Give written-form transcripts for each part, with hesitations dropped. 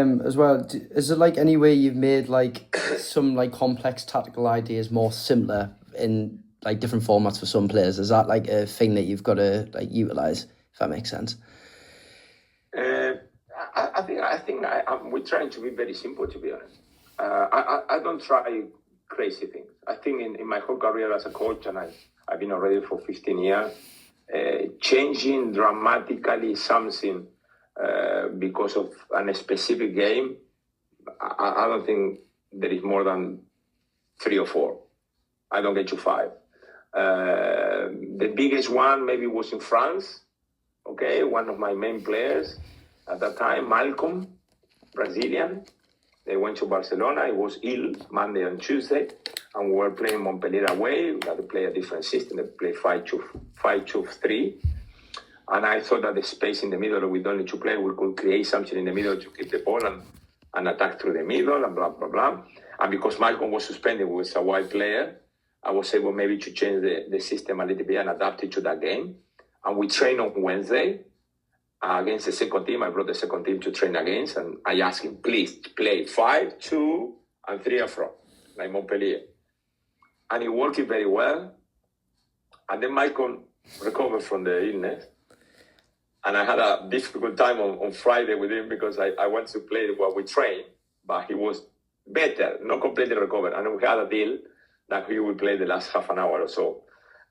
As well, is it like any way you've made like some like complex tactical ideas more simpler in like different formats for some players? Is that like a thing that you've got to like utilize, if that makes sense? Uh, we're trying to be very simple, to be honest. I don't try crazy things. I think in my whole career as a coach, and I've been already for 15 years, changing dramatically something because of a specific game, I don't think there is more than 3 or 4. I don't get to 5. The biggest one maybe was in France. Okay, one of my main players at that time, Malcolm, Brazilian. They went to Barcelona. He was ill Monday and Tuesday, and we were playing Montpellier away. We had to play a different system. They play 5-2-3. And I thought that the space in the middle with only 2 players, we could create something in the middle to keep the ball and attack through the middle and blah, blah, blah. And because Malcolm was suspended, he was a wide player, I was able maybe to change the system a little bit and adapt it to that game. And we trained on Wednesday against the second team. I brought the second team to train against, and I asked him, please play 5, 2, and 3 up front, like Montpellier. And he worked it very well. And then Malcolm recovered from the illness. And I had a difficult time on Friday with him because I went to play what we trained, but he was better, not completely recovered. And we had a deal that he would play the last half an hour or so.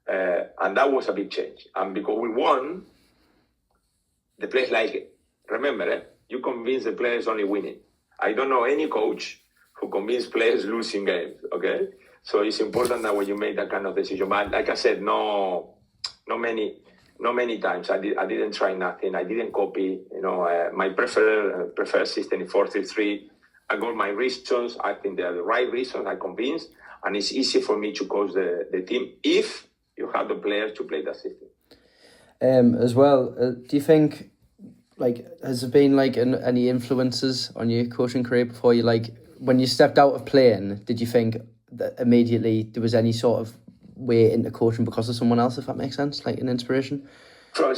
And that was a big change. And because we won, the players like it. Remember, you convince the players only winning. I don't know any coach who convinces players losing games, okay? So it's important that when you make that kind of decision. But like I said, no many times. I didn't try nothing. I didn't copy. My preferred system is 4-3-3. I got my reasons. I think they are the right reasons. I'm convinced, and it's easy for me to coach the team if you have the players to play that system. As well, do you think like has there been like any influences on your coaching career before you like when you stepped out of playing? Did you think that immediately there was any sort of way into coaching because of someone else, if that makes sense, like an inspiration? From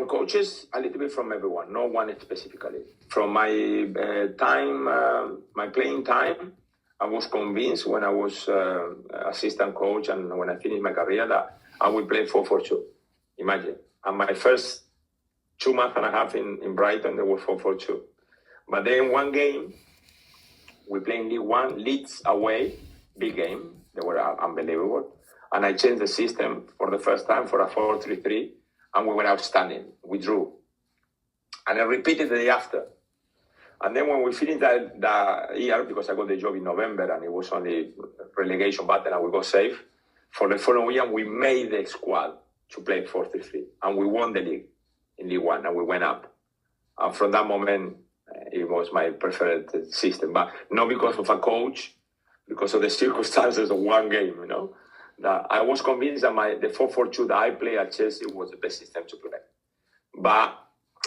coaches, a little bit from everyone, no one specifically. From my my playing time, I was convinced when I was assistant coach and when I finished my career that I would play 4-4-2. Imagine. And my first 2 months and a half in Brighton, there was 4-4-2. But then one game, we played League One, Leeds away, big game. They were unbelievable. And I changed the system for the first time for a 4-3-3, and we were outstanding. We drew. And I repeated the day after. And then when we finished that year, because I got the job in November and it was only relegation battle and we got safe, for the following year, we made the squad to play 4-3-3. And we won the league in League One, and we went up. And from that moment, it was my preferred system. But not because of a coach, because of the circumstances of one game, That I was convinced that the 4-4-2 that I played at Chelsea was the best system to play. But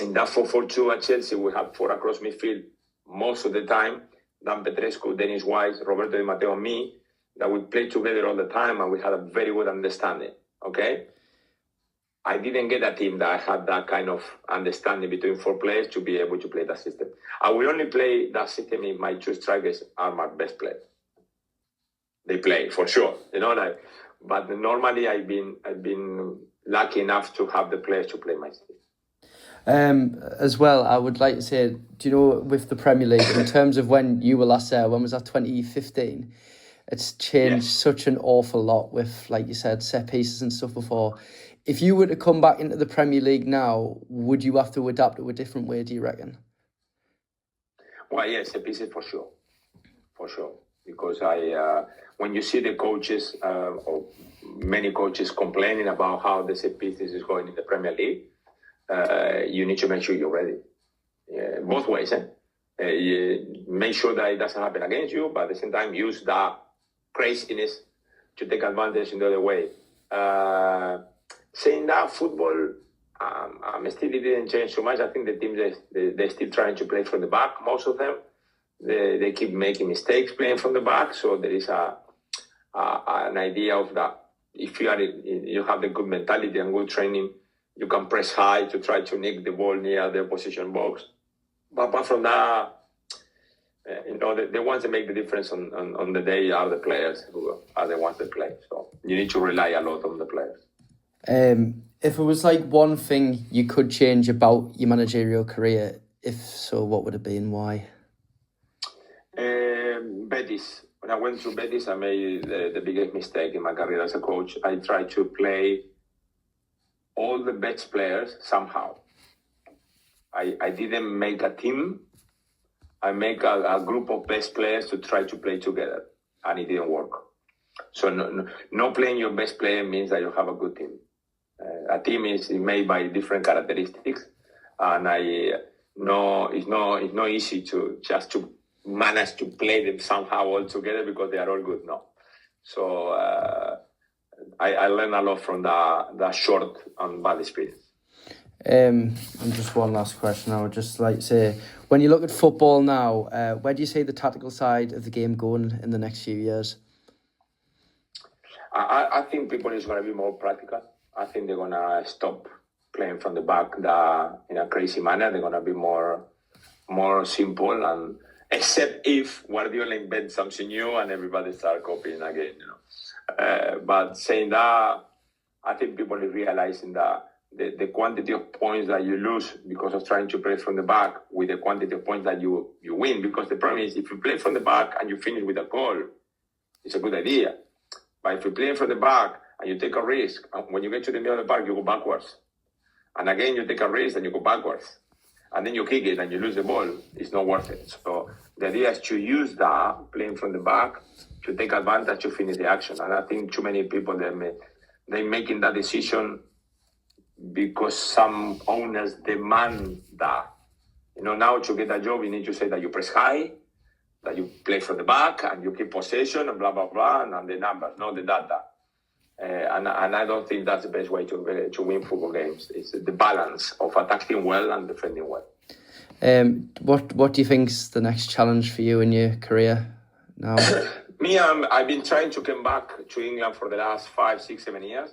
in that 4-4-2 at Chelsea, we had 4 across midfield most of the time. Dan Petrescu, Dennis Wise, Roberto Di Matteo, and me, that we played together all the time, and we had a very good understanding, okay? I didn't get a team that had that kind of understanding between 4 players to be able to play that system. I will only play that system if my 2 strikers are my best players. They play, for sure, But normally I've been lucky enough to have the players to play my system. As well, I would like to say, do you know, with the Premier League, in terms of when you were last there, when was that, 2015? It's changed such an awful lot with, like you said, set pieces and stuff before. If you were to come back into the Premier League now, would you have to adapt to a different way, do you reckon? Well, yes, set pieces for sure. For sure. Because when you see the coaches, or many coaches complaining about how the set pieces is going in the Premier League, you need to make sure you're ready. Both ways. You make sure that it doesn't happen against you, but at the same time, use that craziness to take advantage in the other way. Saying that, football, still it didn't change so much. I think the teams, they're still trying to play from the back, most of them. They keep making mistakes playing from the back, so there is an idea of that. If you have the good mentality and good training, you can press high to try to nick the ball near the opposition box. But apart from that, the ones that make the difference on the day are the players who are the ones that play. So you need to rely a lot on the players. If it was like one thing you could change about your managerial career, if so, what would it be and why? Betis. When I went to Betis, I made the biggest mistake in my career as a coach. I tried to play all the best players somehow. I didn't make a team. I make a group of best players to try to play together, and it didn't work. So no playing your best player means that you have a good team. A team is made by different characteristics, and it's not easy to manage to play them somehow all together because they are all good. No, so I learned a lot from that short and bad experience. And just one last question. I would just like to say, when you look at football now, where do you see the tactical side of the game going in the next few years? I think people is going to be more practical. I think they're going to stop playing from the back in a crazy manner. They're going to be more simple, and except if Guardiola invents something new and everybody start copying again. But saying that, I think people are realizing that the quantity of points that you lose because of trying to play from the back with the quantity of points that you win. Because the problem is, if you play from the back and you finish with a goal, it's a good idea. But if you play from the back and you take a risk, and when you get to the middle of the park, you go backwards. And again, you take a risk and you go backwards. And then you kick it and you lose the ball. It's not worth it. So the idea is to use that, playing from the back, to take advantage to finish the action. And I think too many people, they're making that decision because some owners demand that. Now to get a job, you need to say that you press high, that you play from the back, and you keep possession, and blah, blah, blah, and the numbers, not the data. And I don't think that's the best way to win football games. It's the balance of attacking well and defending well. What do you think's the next challenge for you in your career now? Me, I've been trying to come back to England for the last 5, 6, 7 years.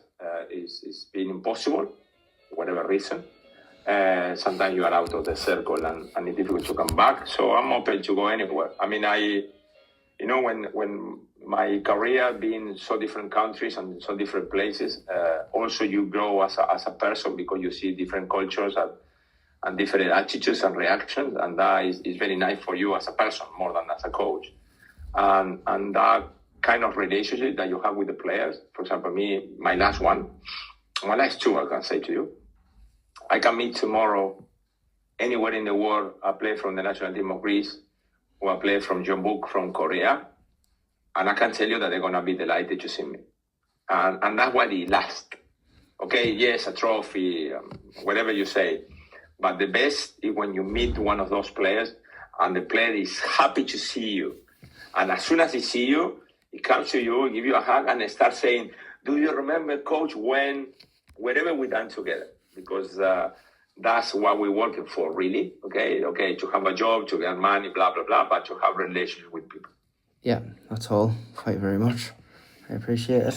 It's been impossible, whatever reason. Sometimes you are out of the circle and it's difficult to come back. So I'm open to go anywhere. I mean, when my career being in so different countries and so different places, also you grow as a person because you see different cultures and different attitudes and reactions, and that is very nice for you as a person more than as a coach. And that kind of relationship that you have with the players, for example, my last two, I can say to you, I can meet tomorrow anywhere in the world, a player from the national team of Greece or a player from Jeonbuk from Korea, and I can tell you that they're going to be delighted to see me. And that's why it lasts. Okay, yes, a trophy, whatever you say, but the best is when you meet one of those players and the player is happy to see you. And as soon as he sees you, he comes to you, give you a hug, and starts saying, "Do you remember, coach, whatever we done together?" Because that's what we're working for, really. Okay, to have a job, to get money, blah, blah, blah, but to have relationships with people. Yeah, that's all. Thank you very much. I appreciate it.